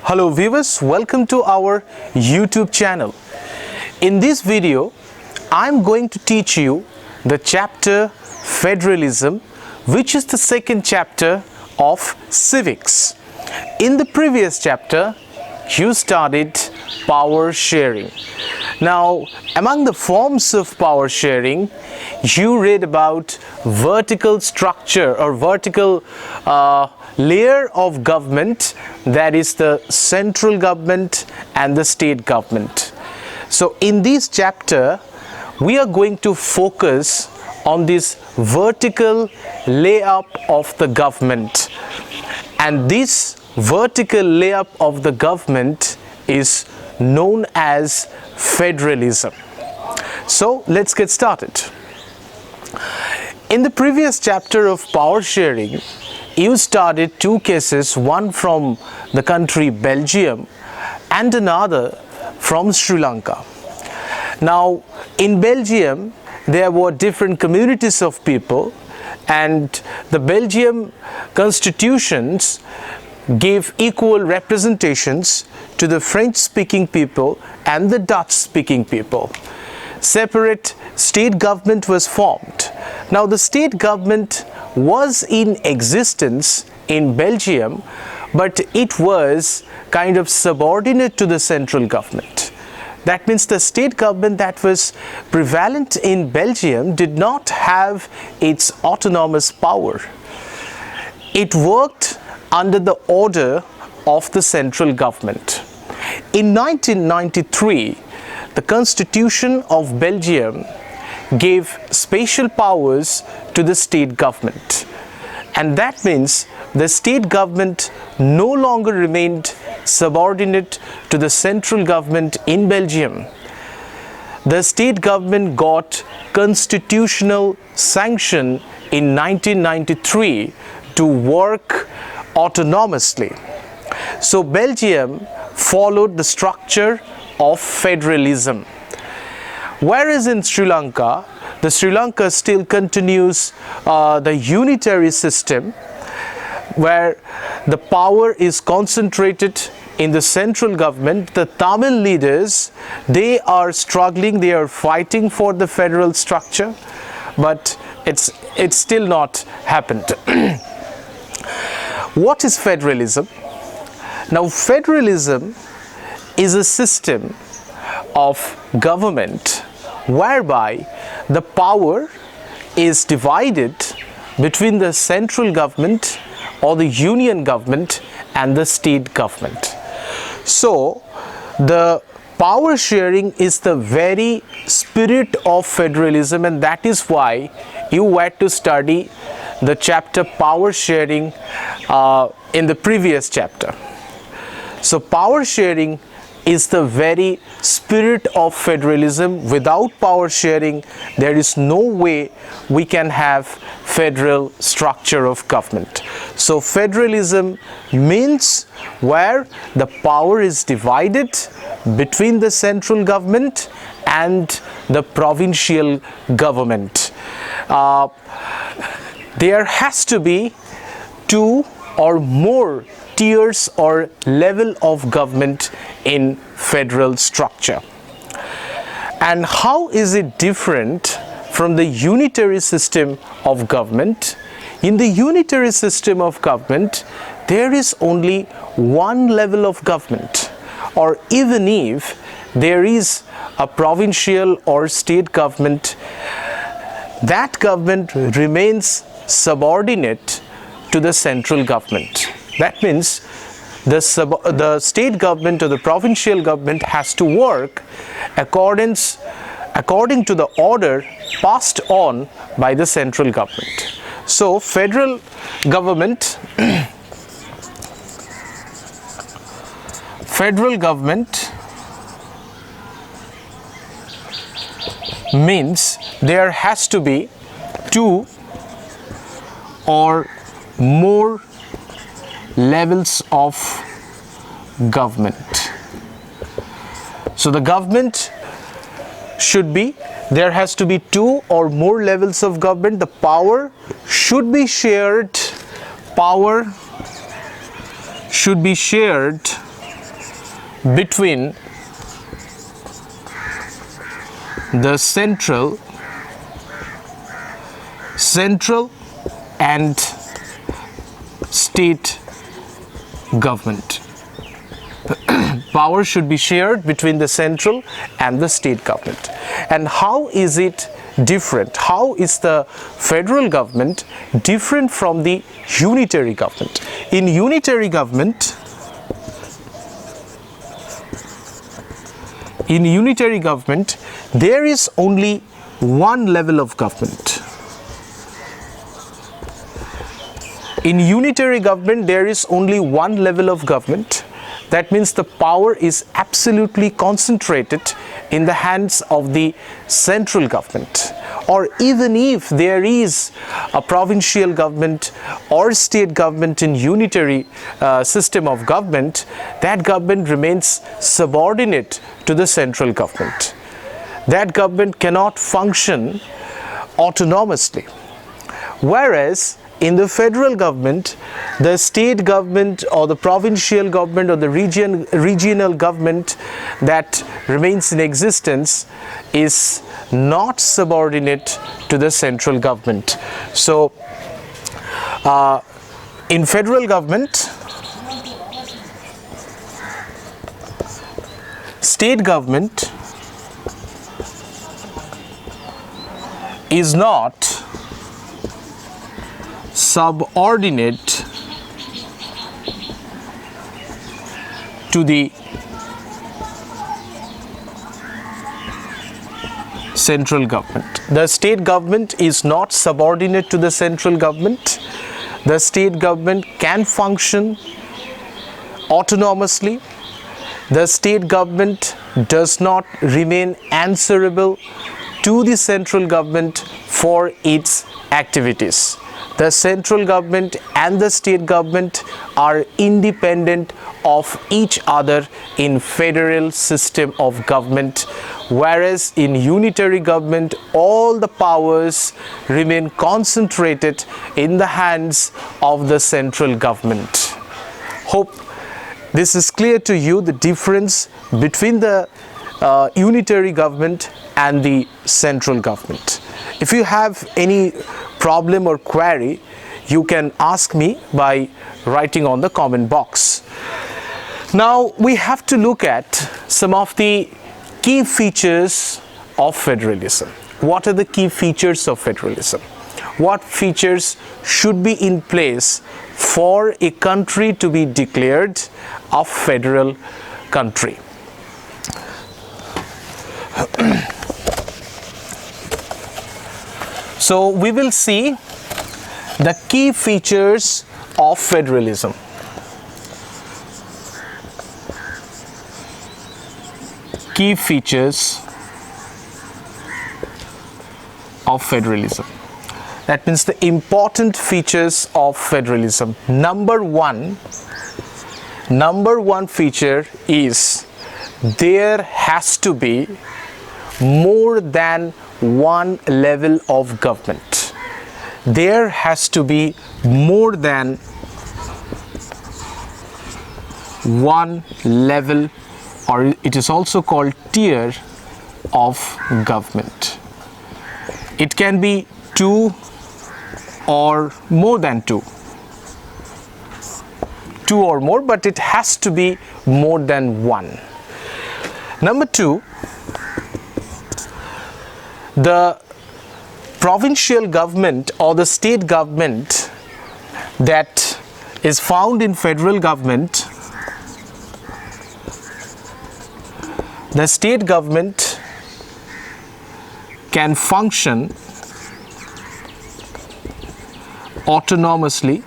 Hello viewers, welcome to our YouTube channel. In this video, I'm going to teach you the chapter Federalism, which is the second chapter of Civics. In the previous chapter, you studied power sharing. Now, among the forms of power sharing, you read about vertical structure or vertical layer of government, that is the central government and the state government. So in this chapter, we are going to focus on this vertical layup of the government, and this vertical layup of the government is known as federalism. So let's get started. In the previous chapter of power sharing, you studied two cases, one from the country Belgium and another from Sri Lanka. Now, in Belgium, there were different communities of people, and the Belgian constitutions gave equal representations to the French-speaking people and the Dutch-speaking people. Separate state government was formed. Now, the state government was in existence in Belgium, but it was kind of subordinate to the central government. That means the state government that was prevalent in Belgium did not have its autonomous power. It worked under the order of the central government. In 1993, the Constitution of Belgium gave special powers to the state government, and that means the state government no longer remained subordinate to the central government in Belgium. The state government got constitutional sanction in 1993 to work autonomously. So Belgium followed the structure of federalism. Whereas in Sri Lanka, the Sri Lanka still continues the unitary system, where the power is concentrated in the central government. The Tamil leaders, they are struggling, they are fighting for the federal structure, but it's still not happened. What is federalism? Now, federalism is a system of government whereby the power is divided between the central government or the union government and the state government. So the power sharing is the very spirit of federalism, and that is why you were to study the chapter power sharing in the previous chapter. So power sharing is the very spirit of federalism. Without power sharing, there is no way we can have federal structure of government. So federalism means where the power is divided between the central government and the provincial government. There has to be two or more tiers or level of government in federal structure. And how is it different from the unitary system of government? In the unitary system of government, there is only one level of government, or even if there is a provincial or state government, that government remains subordinate to the central government. That means the state government or the provincial government has to work according to the order passed on by the central government. So federal government means there has to be two or more levels of government. So the government should be, there has to be two or more levels of government. The power should be shared between the central and state government. Power should be shared between the central and the state government. And how is it different? How is the federal government different from the unitary government? In unitary government, there is only one level of government. In unitary government, there is only one level of government. That means the power is absolutely concentrated in the hands of the central government. Or even if there is a provincial government or state government in unitary system of government, that government remains subordinate to the central government. That government cannot function autonomously. Whereas in the federal government, the state government or the provincial government or the regional government that remains in existence is not subordinate to the central government. So, in federal government, state government is not subordinate to the central government. The state government is not subordinate to the central government. The state government can function autonomously. The state government does not remain answerable to the central government for its activities. The central government and the state government are independent of each other in federal system of government, whereas in unitary government all the powers remain concentrated in the hands of the central government. Hope this is clear to you, the difference between the unitary government and the central government. If you have any problem or query, you can ask me by writing on the comment box. Now we have to look at some of the key features of federalism. What are the key features of federalism? What features should be in place for a country to be declared a federal country? So we will see the key features of federalism. Key features of federalism. That means the important features of federalism. Number one feature is there has to be more than one level of government. There has to be more than one level, or it is also called tier of government. It can be two or more than two or more, but it has to be more than one. Number two, the provincial government or the state government that is found in federal government, the state government can function autonomously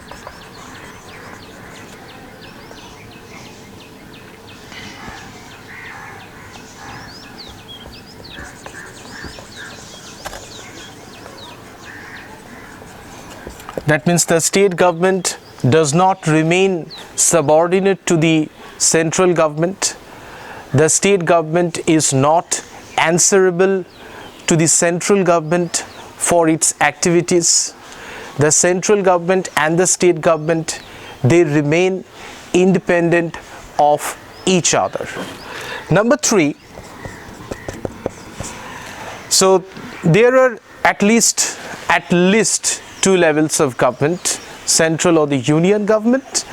That means the state government does not remain subordinate to the central government. The state government is not answerable to the central government for its activities. The central government and the state government, they remain independent of each other. Number 3, so there are at least 2 levels of government: central or the union government,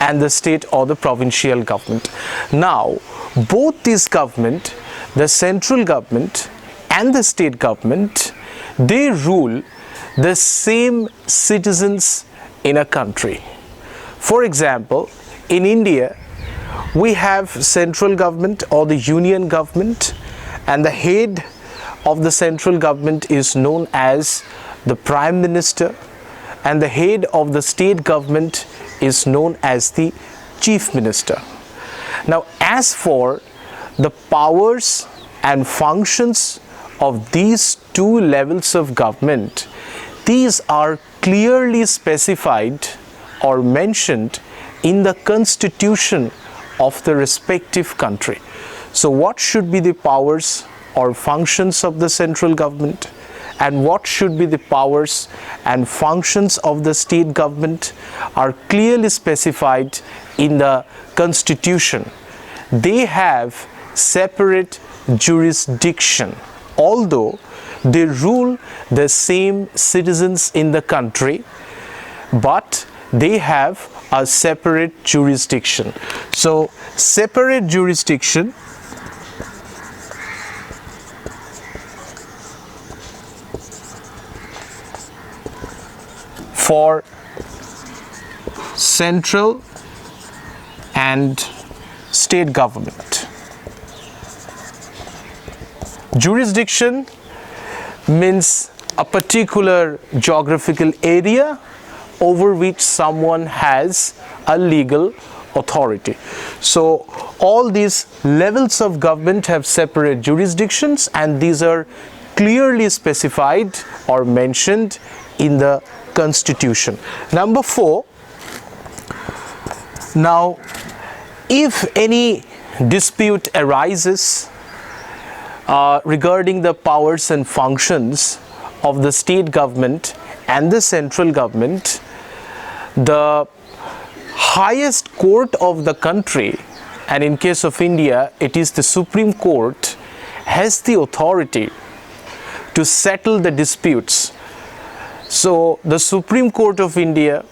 and the state or the provincial government. Now, both these government, the central government and the state government, they rule the same citizens in a country. For example, in India, we have central government or the union government, and the head of the central government is known as the Prime Minister, and the head of the state government is known as the Chief Minister. Now, as for the powers and functions of these 2 levels of government, these are clearly specified or mentioned in the constitution of the respective country. So what should be the powers or functions of the central government, and what should be the powers and functions of the state government are clearly specified in the constitution. They have separate jurisdiction, although they rule the same citizens in the country, but they have a separate jurisdiction. So separate jurisdiction for central and state government. Jurisdiction means a particular geographical area over which someone has a legal authority. So all these levels of government have separate jurisdictions, and these are clearly specified or mentioned in the constitution. Number 4, now if any dispute arises regarding the powers and functions of the state government and the central government, the highest court of the country, and in case of India it is the Supreme Court, has the authority to settle the disputes. So the Supreme Court of India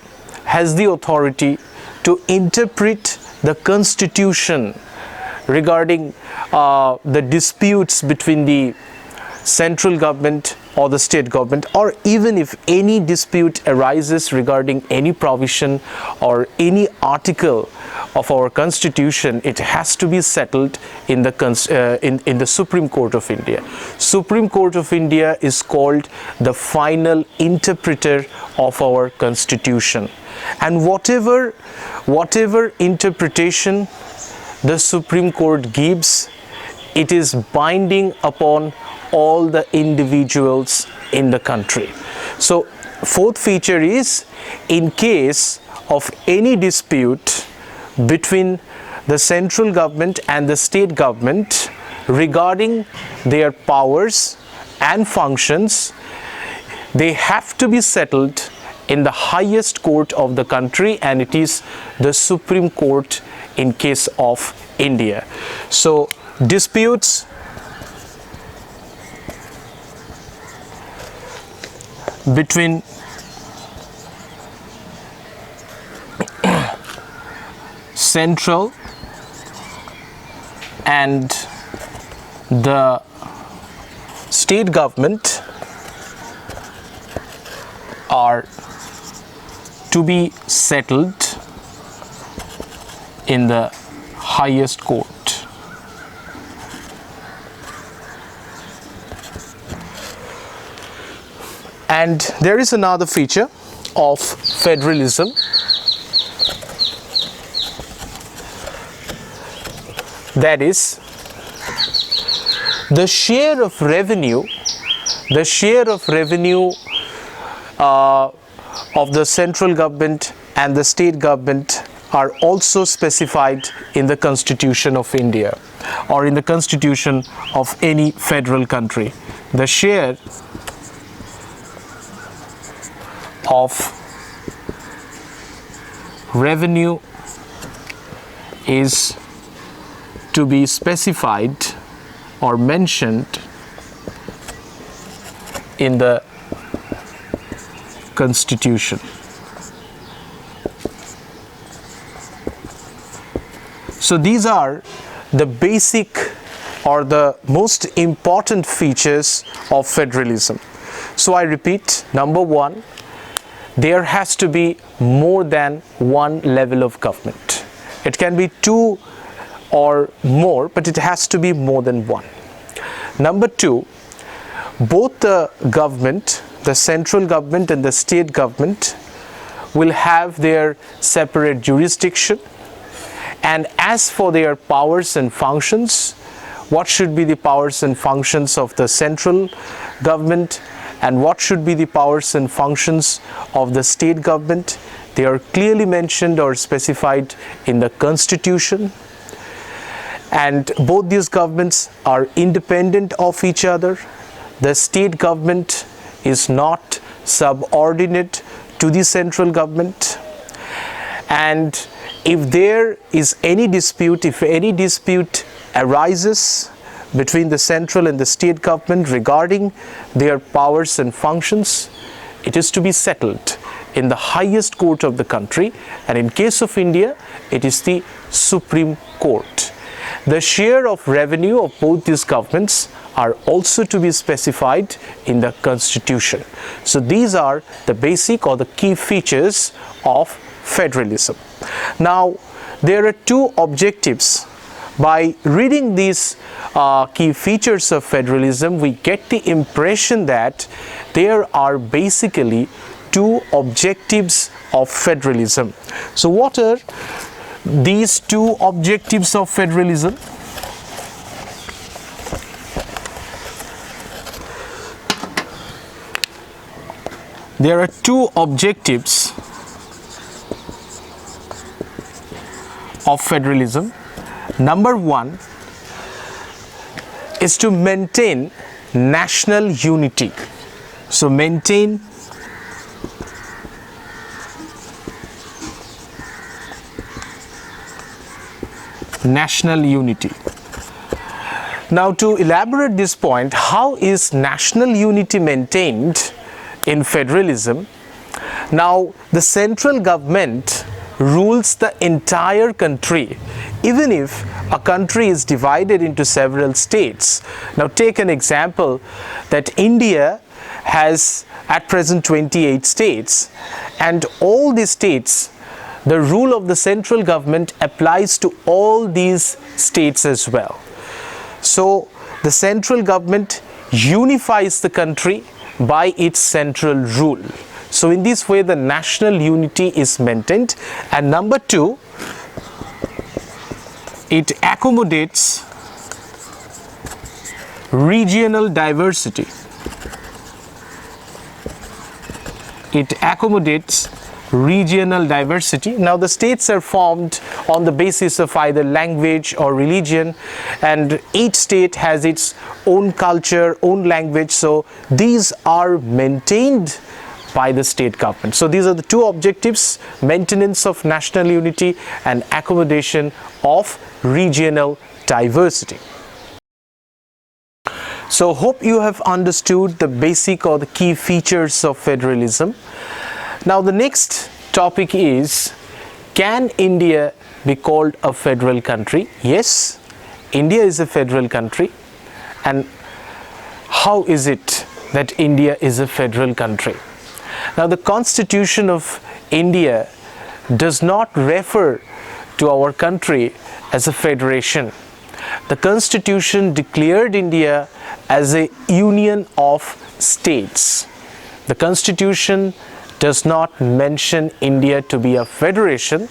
has the authority to interpret the constitution regarding the disputes between the central government or the state government, or even if any dispute arises regarding any provision or any article of our constitution, it has to be settled in the Supreme Court of India. Supreme Court of India is called the final interpreter of our constitution, and whatever interpretation the Supreme Court gives, it is binding upon all the individuals in the country. So fourth feature is, in case of any dispute between the central government and the state government regarding their powers and functions, they have to be settled in the highest court of the country, and it is the Supreme Court in case of India. So disputes between central and the state government are to be settled in the highest court. And there is another feature of federalism, that is the share of revenue of the central government and the state government are also specified in the Constitution of India or in the Constitution of any federal country. The share of revenue is to be specified or mentioned in the Constitution. So these are the basic or the most important features of federalism. So I repeat, number one, there has to be more than one level of government. It can be two or more, but it has to be more than one. Number two, both the government, the central government and the state government, will have their separate jurisdiction. And as for their powers and functions, what should be the powers and functions of the central government and what should be the powers and functions of the state government? They are clearly mentioned or specified in the Constitution. And both these governments are independent of each other. The state government is not subordinate to the central government. And if there is any dispute, if any dispute arises between the central and the state government regarding their powers and functions, it is to be settled in the highest court of the country, and in case of India, it is the Supreme Court. The share of revenue of both these governments are also to be specified in the Constitution. So these are the basic or the key features of federalism. Now, there are two objectives. By reading these key features of federalism, we get the impression that there are basically two objectives of federalism. So what are these two objectives of federalism? There are two objectives of federalism. Number one is to maintain national unity. So maintain national unity. Now, to elaborate this point, how is national unity maintained in federalism? Now, the central government rules the entire country, even if a country is divided into several states. Now, take an example that India has at present 28 states, and all these states, the rule of the central government applies to all these states as well. So the central government unifies the country by its central rule. So in this way, the national unity is maintained. And number two, it accommodates regional diversity. It accommodates regional diversity. Now, the states are formed on the basis of either language or religion, and each state has its own culture, own language. So these are maintained by the state government. So these are the two objectives: maintenance of national unity and accommodation of regional diversity. So hope you have understood the basic or the key features of federalism. Now the next topic is, can India be called a federal country? Yes, India is a federal country. And how is it that India is a federal country? Now, the Constitution of India does not refer to our country as a federation. The Constitution declared India as a union of states. The Constitution does not mention India to be a federation,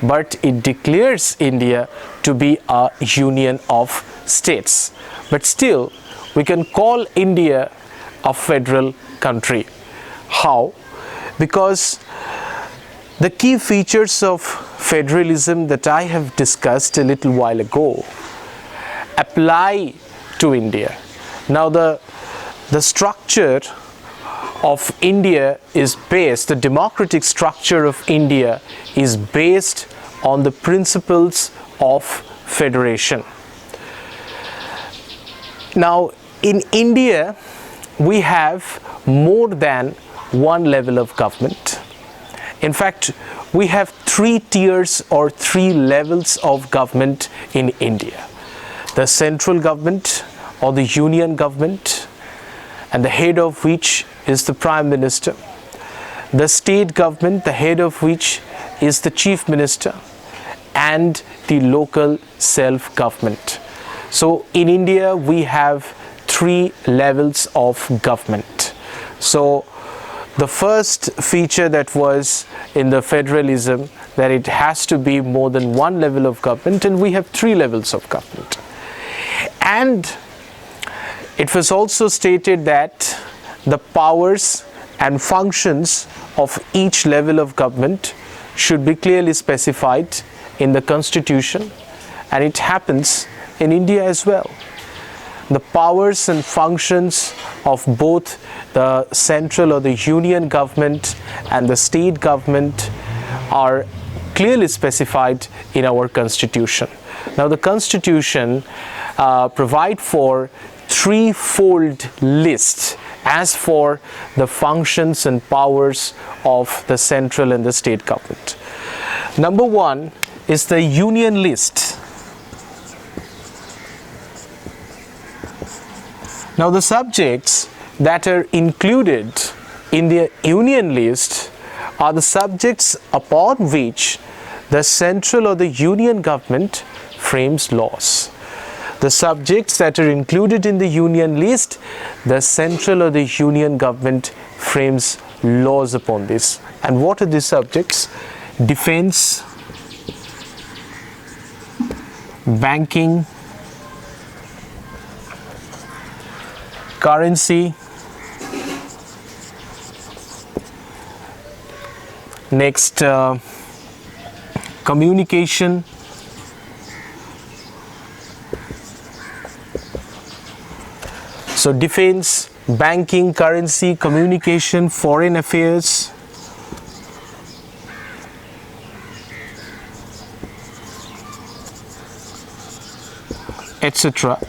but it declares India to be a union of states. But still, we can call India a federal country. How? Because the key features of federalism that I have discussed a little while ago apply to India. Now the structure of India is based, the democratic structure of India is based on the principles of federation. Now, in India, we have more than one level of government. In fact, we have 3 tiers or 3 levels of government in India. The central government or the union government, and the head of which is the Prime Minister. The state government, the head of which is the Chief Minister, and the local self-government. So in India, we have 3 levels of government. So the first feature that was in the federalism, that it has to be more than one level of government, and we have 3 levels of government. And it was also stated that the powers and functions of each level of government should be clearly specified in the constitution, and it happens in India as well. The powers and functions of both the central or the union government and the state government are clearly specified in our constitution. Now, the constitution provides for threefold list as for the functions and powers of the central and the state government. Number 1 is the union list. Now, the subjects that are included in the union list are the subjects upon which the central or the union government frames laws. The subjects that are included in the union list, the central or the union government frames laws upon this. And what are these subjects? Defense, banking, currency, next communication, so defense, banking, currency, communication, foreign affairs, etc.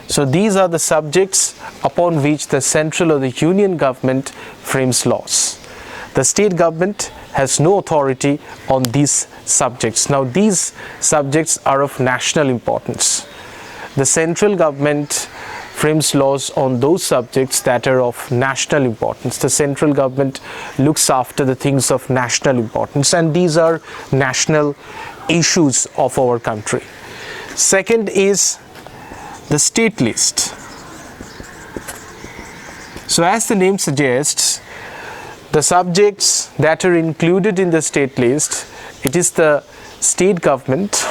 So these are the subjects upon which the central or the union government frames laws. The state government has no authority on these subjects. Now, these subjects are of national importance. The central government frames laws on those subjects that are of national importance. The central government looks after the things of national importance, and these are national issues of our country. Second is the state list. So as the name suggests, the subjects that are included in the state list, it is the state government.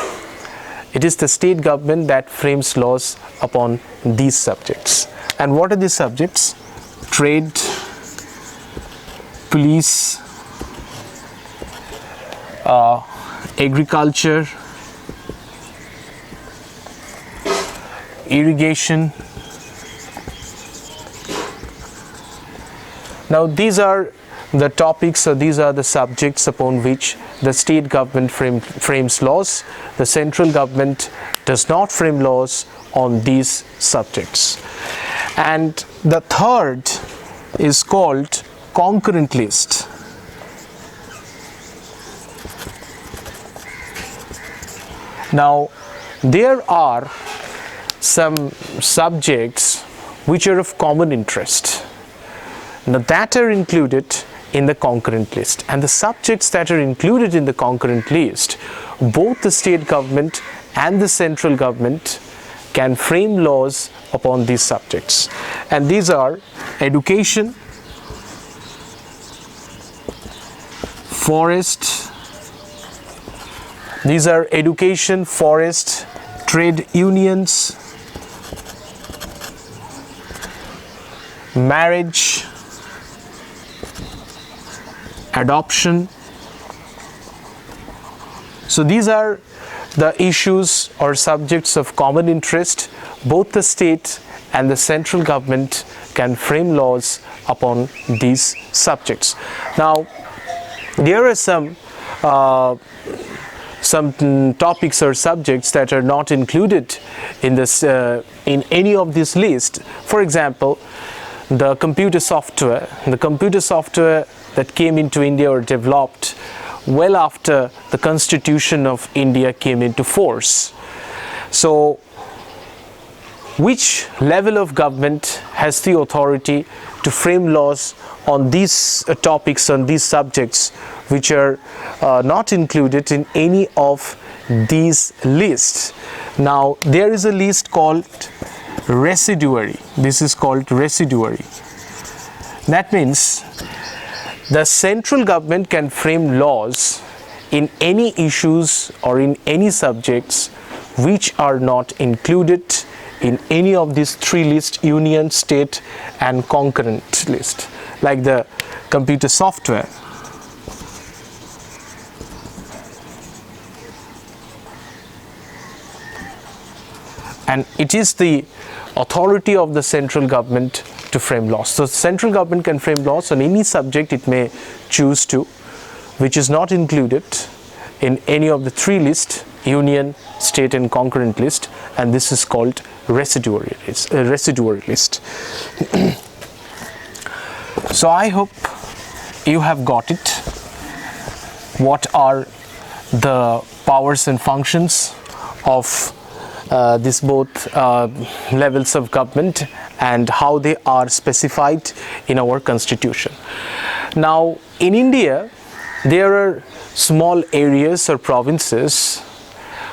It is the state government that frames laws upon these subjects. And what are these subjects? Trade, police, agriculture, irrigation. Now, these are the topics, or these are the subjects upon which the state government frames laws. The central government does not frame laws on these subjects. And the third is called concurrent list. Now, there are some subjects which are of common interest. Now, that are included in the concurrent list, and the subjects that are included in the concurrent list, both the state government and the central government can frame laws upon these subjects. And these are education, forest, these are education, forest, trade unions, marriage, adoption. So these are the issues or subjects of common interest. Both the state and the central government can frame laws upon these subjects. Now, there are some some topics or subjects that are not included in this in any of this list. For example, the computer software that came into India or developed well after the Constitution of India came into force. So which level of government has the authority to frame laws on these topics, on these subjects, which are not included in any of these lists? Now, there is a list called residuary. This is called residuary. That means the central government can frame laws in any issues or in any subjects which are not included in any of these three lists: union, state and concurrent list, like the computer software. And it is the authority of the central government to frame laws. So central government can frame laws on any subject it may choose to, which is not included in any of the three lists: union, state and concurrent list, and this is called residuary list. So I hope you have got it. What are the powers and functions of these both levels of government and how they are specified in our constitution. Now, in India, there are small areas or provinces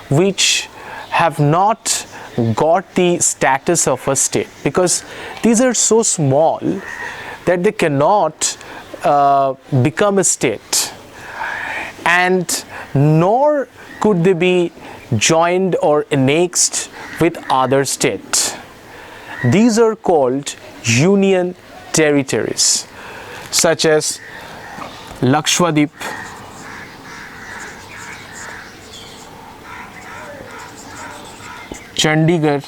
which have not got the status of a state, because these are so small that they cannot become a state, and nor could they be joined or annexed with other states. These are called union territories, such as Lakshadweep, Chandigarh.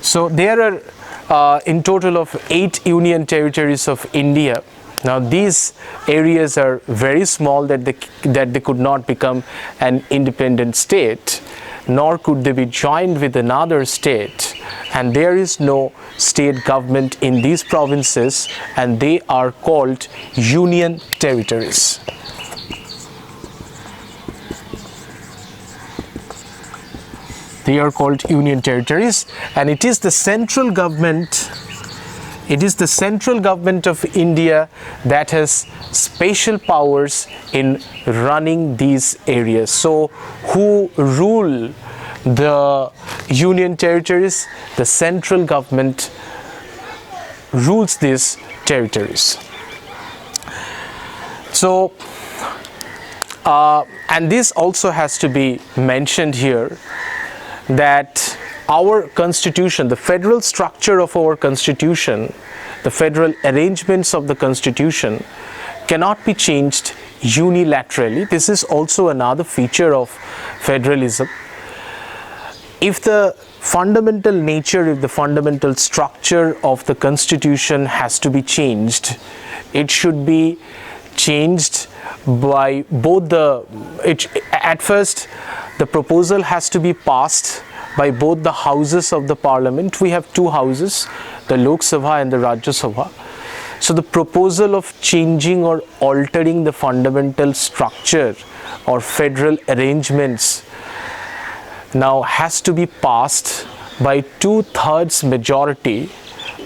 So there are in total of 8 union territories of India. Now these areas are very small that they could not become an independent state, nor could they be joined with another state, and there is no state government in these provinces, and they are called union territories. They are called union territories, and it is the central government. It is the central government of India that has special powers in running these areas. So, who rule the union territories? The central government rules these territories. So, and this also has to be mentioned here, that our constitution, the federal structure of our constitution, the federal arrangements of the constitution cannot be changed unilaterally. This is also another feature of federalism. If the fundamental nature, if the fundamental structure of the constitution has to be changed, it should be changed by both at first the proposal has to be passed by both the houses of the parliament. We have two houses, the Lok Sabha and the Rajya Sabha. So the proposal of changing or altering the fundamental structure or federal arrangements now has to be passed by 2/3 majority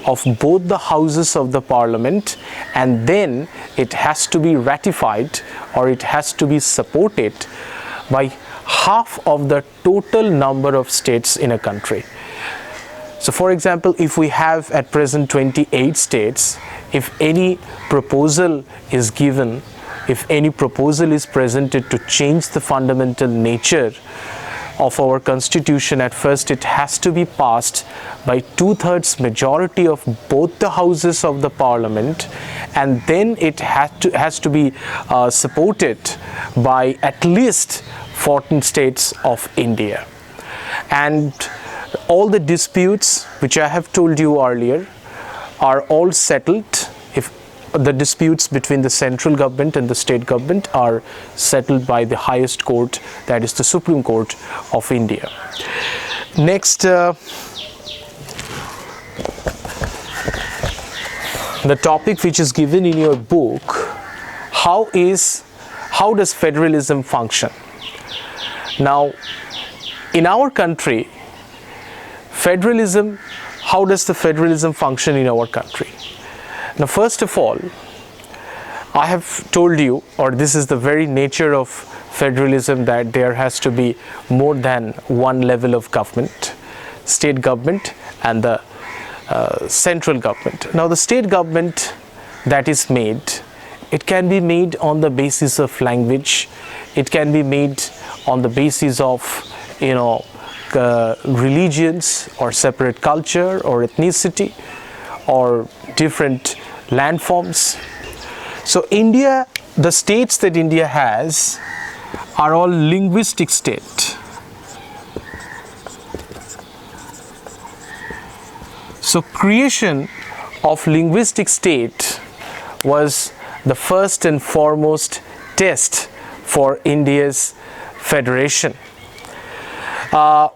of both the houses of the parliament, and then it has to be ratified or it has to be supported by half of the total number of states in a country. So for example, if we have at present 28 states, if any proposal is given, if any proposal is presented to change the fundamental nature of our constitution, at first it has to be passed by 2/3 majority of both the houses of the parliament, and then it has to be supported by at least 14 states of India. And all the disputes which I have told you earlier are all settled if the disputes between the central government and the state government are settled by the highest court, that is the Supreme Court of India. Next, the topic which is given in your book, how does federalism function? Now, in our country, federalism, how does the federalism function in our country? Now, first of all, I have told you, or this is the very nature of federalism, that there has to be more than one level of government, state government and the central government. Now, the state government that is made, it can be made on the basis of language, it can be made on the basis of, religions or separate culture or ethnicity or different landforms. So India, the states that India has are all linguistic states. So creation of linguistic state was the first and foremost test for India's federation.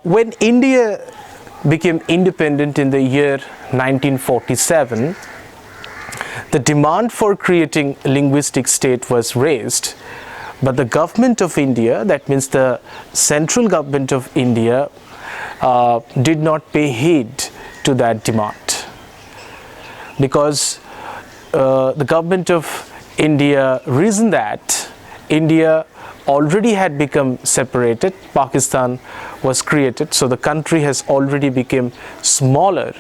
When India became independent in the year 1947, the demand for creating a linguistic state was raised, but the government of India, that means the central government of India, did not pay heed to that demand, because the government of India reasoned that India already had become separated, Pakistan was created, so the country has already become smaller,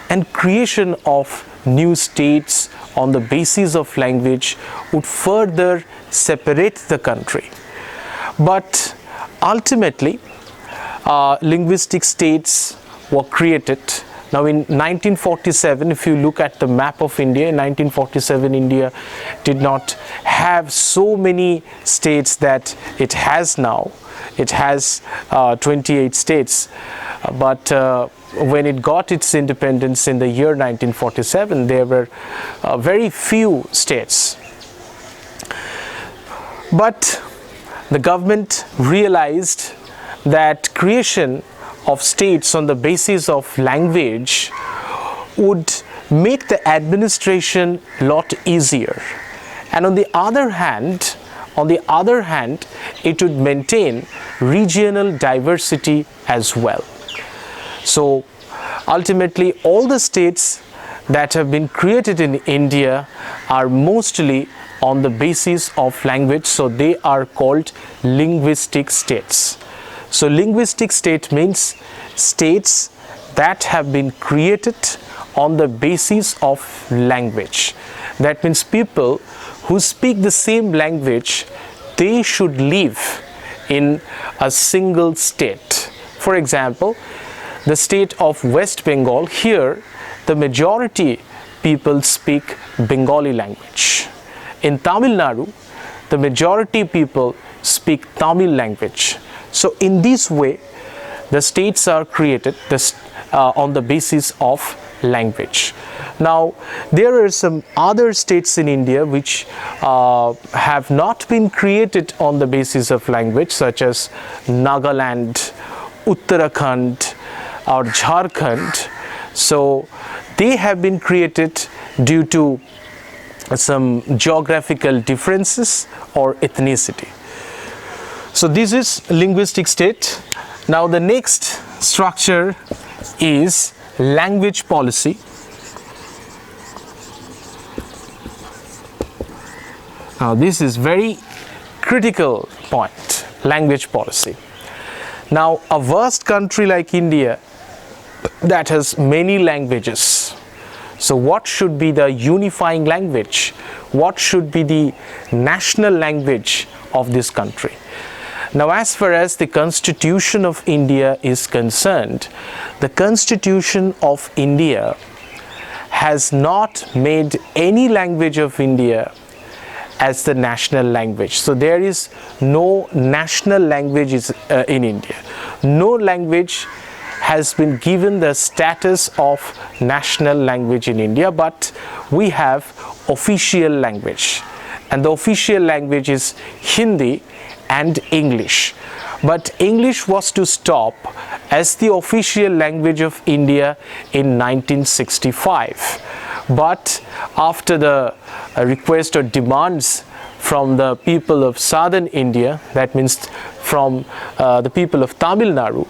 and creation of new states on the basis of language would further separate the country. But ultimately, linguistic states were created. Now in 1947, if you look at the map of India, in 1947 India did not have so many states that it has now. It has 28 states, but when it got its independence in the year 1947, there were very few states. But the government realized that creation of states on the basis of language would make the administration a lot easier, and on the other hand, it would maintain regional diversity as well. So ultimately, all the states that have been created in India are mostly on the basis of language, so they are called linguistic states. So linguistic state means states that have been created on the basis of language. That means people who speak the same language, they should live in a single state. For example, the state of West Bengal, here the majority people speak Bengali language. In Tamil Nadu, the majority people speak Tamil language. So in this way, the states are created on the basis of language. Now, there are some other states in India which have not been created on the basis of language, such as Nagaland, Uttarakhand or Jharkhand. So they have been created due to some geographical differences or ethnicity. So this is linguistic state. Now the next structure is language policy. Now this is very critical point, language policy. Now a vast country like India that has many languages. So what should be the unifying language? What should be the national language of this country? Now, as far as the Constitution of India is concerned, the Constitution of India has not made any language of India as the national language. So there is no national language in India. No language has been given the status of national language in India, but we have official language, and the official language is Hindi and English. But English was to stop as the official language of India in 1965. But after the request or demands from the people of southern India, that means from the people of Tamil Nadu,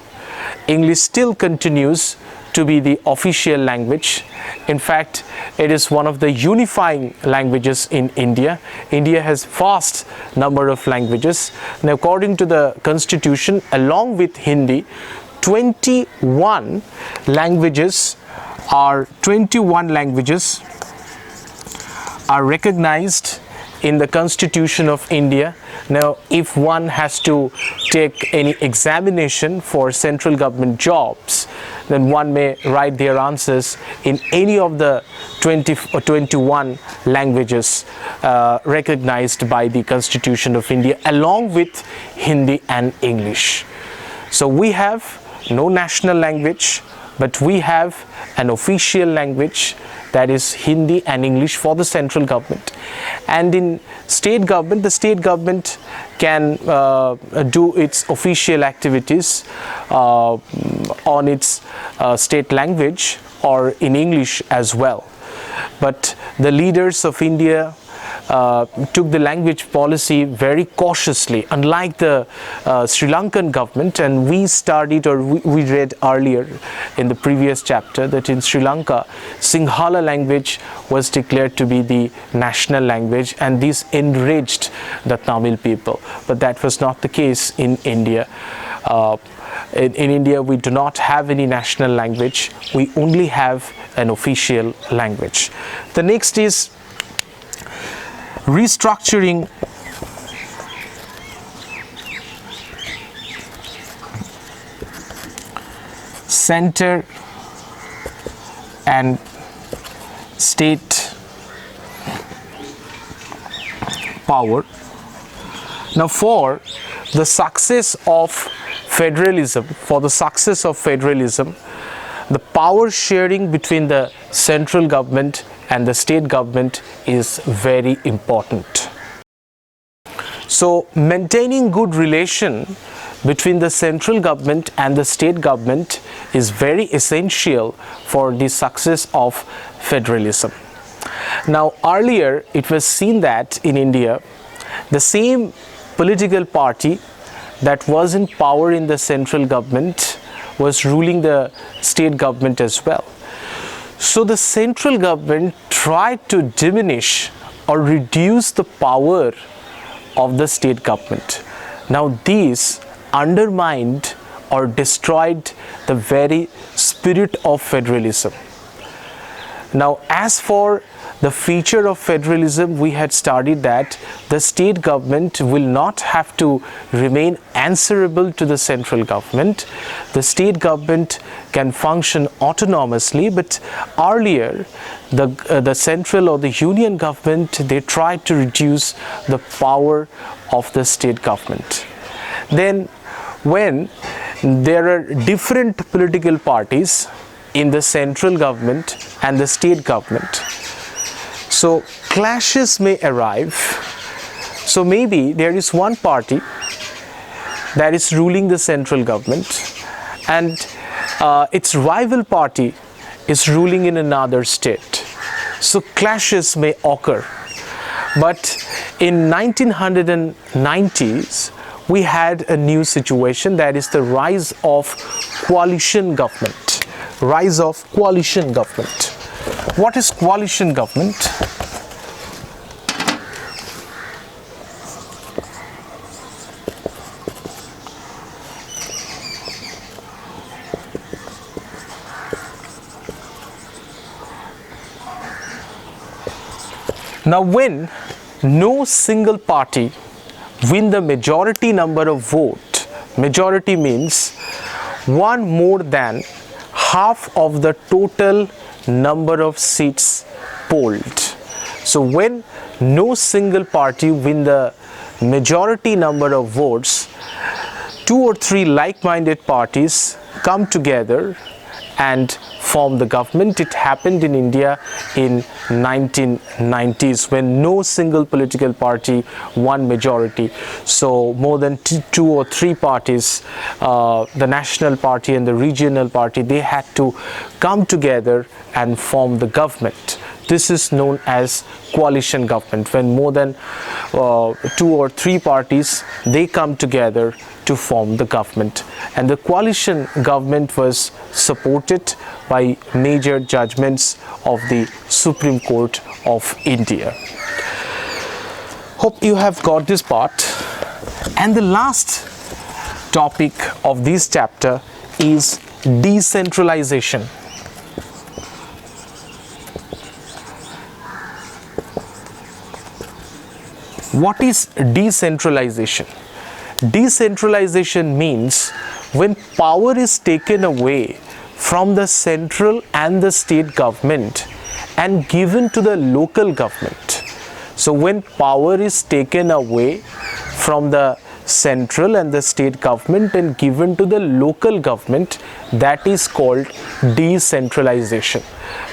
English still continues to be the official language. In fact, it is one of the unifying languages in India. India has vast number of languages. Now, according to the constitution, along with Hindi, 21 languages are recognized in the Constitution of India. Now, if one has to take any examination for central government jobs, then one may write their answers in any of the 20 or 21 languages recognized by the Constitution of India, along with Hindi and English. So we have no national language, but we have an official language, that is Hindi and English for the central government. And in state government, the state government can do its official activities on its state language or in English as well. But the leaders of India took the language policy very cautiously, unlike the Sri Lankan government. And we studied, or we read earlier in the previous chapter, that in Sri Lanka, Sinhala language was declared to be the national language, and this enraged the Tamil people. But that was not the case in India. In India, we do not have any national language. We only have an official language. The next is restructuring center and state power. Now, for the success of federalism, the power sharing between the central government and the state government is very important. So, maintaining good relation between the central government and the state government is very essential for the success of federalism. Now, earlier it was seen that in India, the same political party that was in power in the central government was ruling the state government as well. So the central government tried to diminish or reduce the power of the state government. Now these undermined or destroyed the very spirit of federalism. Now, as for the feature of federalism, we had studied that the state government will not have to remain answerable to the central government. The state government can function autonomously, but earlier the central or the union government, they tried to reduce the power of the state government. Then when there are different political parties in the central government and the state government, so clashes may arise. So maybe there is one party that is ruling the central government and its rival party is ruling in another state. So clashes may occur. But in 1990s, we had a new situation, that is the rise of coalition government. Rise of coalition government. What is coalition government? Now, when no single party win the majority number of vote, majority means one more than half of the total number of seats polled. So when no single party win the majority number of votes, 2 or 3 like-minded parties come together and form the government. It happened in India in 1990s when no single political party won majority. So more than two or three parties, the National Party and the Regional Party, they had to come together and form the government. This is known as coalition government, when more than two or three parties, they come together to form the government. And the coalition government was supported by major judgments of the Supreme Court of India. Hope you have got this part. And the last topic of this chapter is decentralization. What is decentralization? Decentralization means when power is taken away from the central and the state government and given to the local government. So when power is taken away from the central and the state government and given to the local government, that is called decentralization.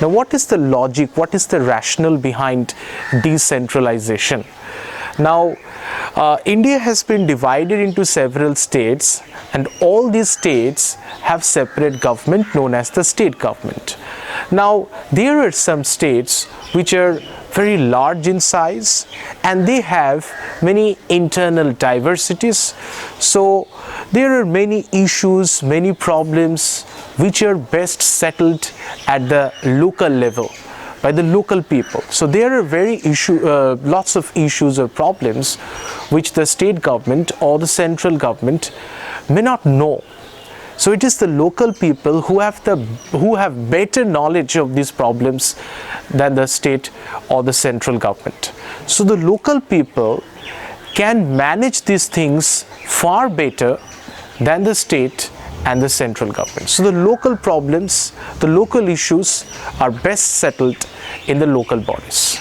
Now, what is the logic, what is the rationale behind decentralization? Now, India has been divided into several states, and all these states have separate government known as the state government. Now, there are some states which are very large in size and they have many internal diversities. So, there are many issues, many problems which are best settled at the local level by the local people. So there are lots of issues or problems which the state government or the central government may not know. So it is the local people who have better knowledge of these problems than the state or the central government. So the local people can manage these things far better than the state and the central government. So the local problems, the local issues are best settled in the local bodies.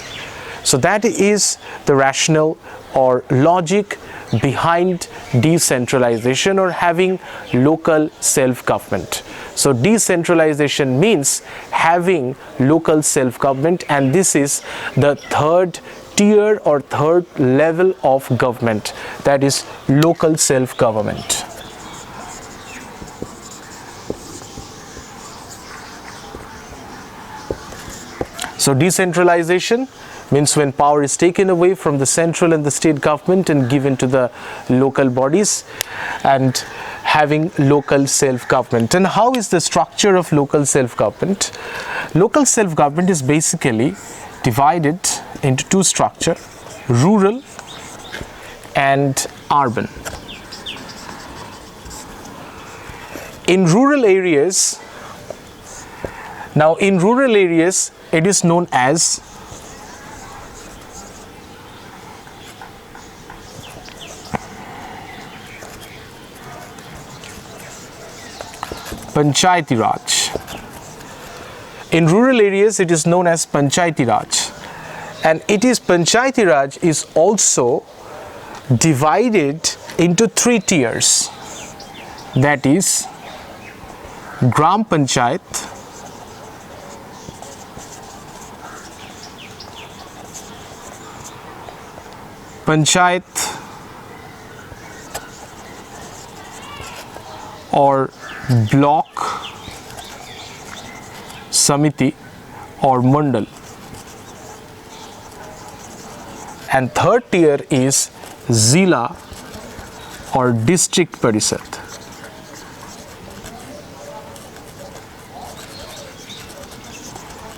So that is the rationale or logic behind decentralization or having local self-government. So decentralization means having local self-government, and this is the third tier or third level of government, that is local self-government. So decentralization means when power is taken away from the central and the state government and given to the local bodies, and having local self-government. And how is the structure of local self-government? Local self-government is basically divided into two structures, rural and urban. In rural areas, it is known as Panchayati Raj. In rural areas, it is known as Panchayati Raj, and Panchayati Raj is also divided into three tiers. That is Gram Panchayat, Panchayat or block Samiti or Mandal, and third tier is Zila or district Parishad.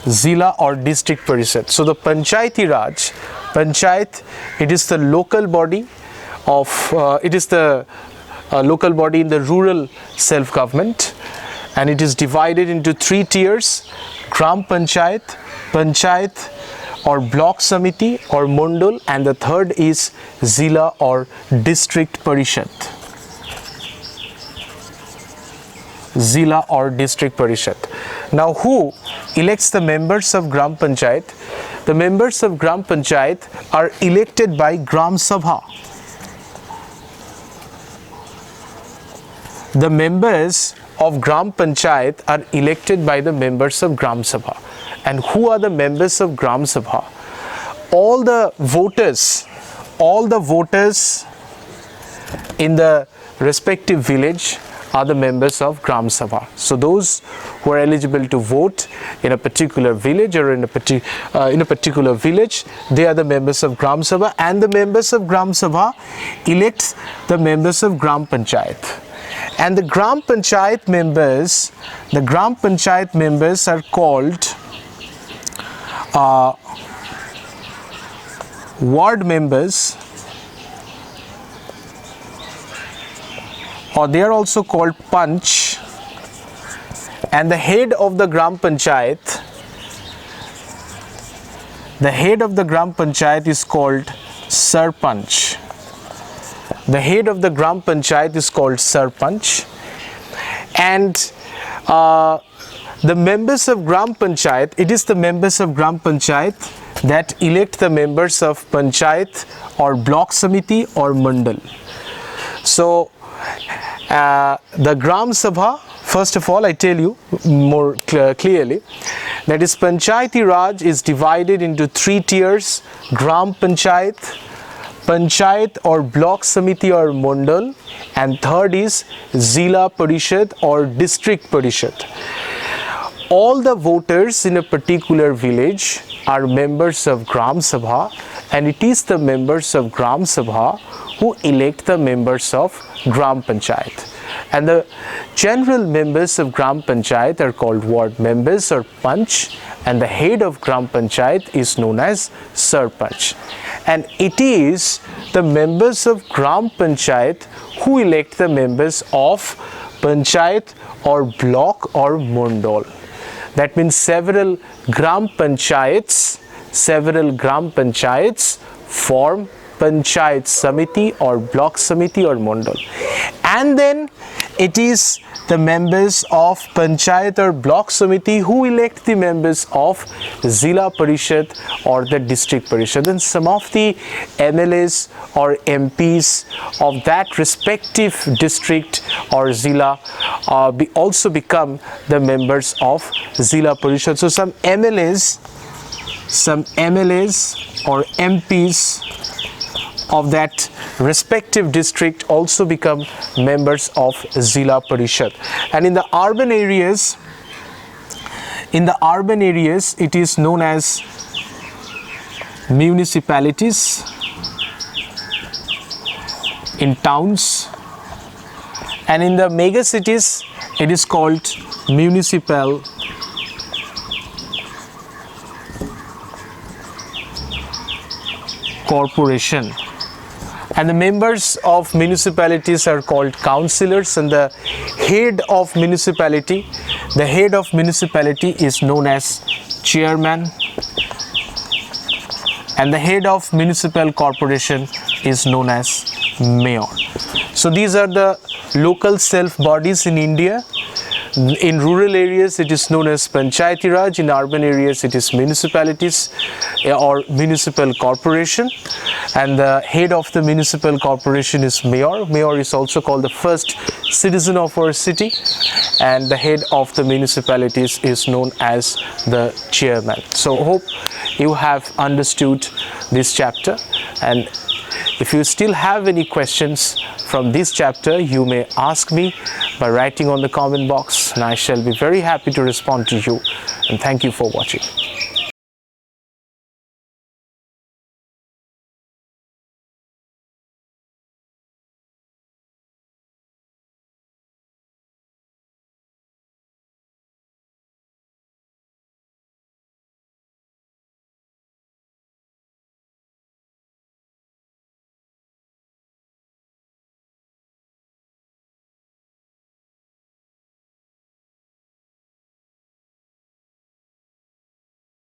Zila or district Parishad. So the Panchayati Raj, Panchayat, it is the local body of, local body in the rural self-government, and it is divided into three tiers: Gram Panchayat, Panchayat or block Samiti or Mandal, and the third is Zila or district Parishad. Zila or district Parishad. Now, who elects the members of Gram Panchayat? The members of Gram Panchayat are elected by Gram Sabha. The members of Gram Panchayat are elected by the members of Gram Sabha. And who are the members of Gram Sabha? All the voters in the respective village are the members of Gram Sabha. So those who are eligible to vote in a particular village or in a particular village, they are the members of Gram Sabha, and the members of Gram Sabha elect the members of Gram Panchayat. And the Gram Panchayat members are called ward members, or they are also called Panch, and the head of the Gram Panchayat is called Sarpanch. The head of the Gram Panchayat is called Sarpanch, and the members of Gram Panchayat, it is the members of Gram Panchayat that elect the members of Panchayat or Block Samiti or Mandal. So the Gram Sabha, first of all, I tell you more clearly, that is, Panchayati Raj is divided into 3 tiers: Gram Panchayat, Panchayat or Block Samiti or Mandal, and third is Zila Parishad or District Parishad. All the voters in a particular village are members of Gram Sabha, and it is the members of Gram Sabha who elect the members of Gram Panchayat. And the general members of Gram Panchayat are called ward members or Panch, and the head of Gram Panchayat is known as Sarpanch. And it is the members of Gram Panchayat who elect the members of Panchayat or Block or Mandal. That means several Gram Panchayats form Panchayat Samiti or Block Samiti or Mandal. And then it is the members of Panchayat or Block Samiti who elect the members of Zila Parishad or the District Parishad. And some of the MLAs or MPs of that respective district or Zila also become the members of Zila Parishad. So some MLAs or MPs of that respective district also become members of Zila Parishad. And in the urban areas it is known as municipalities. In towns, and in the mega cities it is called municipal corporation. And the members of municipalities are called councillors, and the head of municipality is known as chairman, and the head of municipal corporation is known as mayor. So these are the local self bodies in India. In rural areas it is known as Panchayati Raj, in urban areas it is municipalities or municipal corporation, and the head of the municipal corporation is mayor. Mayor is also called the first citizen of our city, and the head of the municipalities is known as the chairman. So hope you have understood this chapter, and if you still have any questions from this chapter, you may ask me by writing on the comment box, and I shall be very happy to respond to you. And thank you for watching.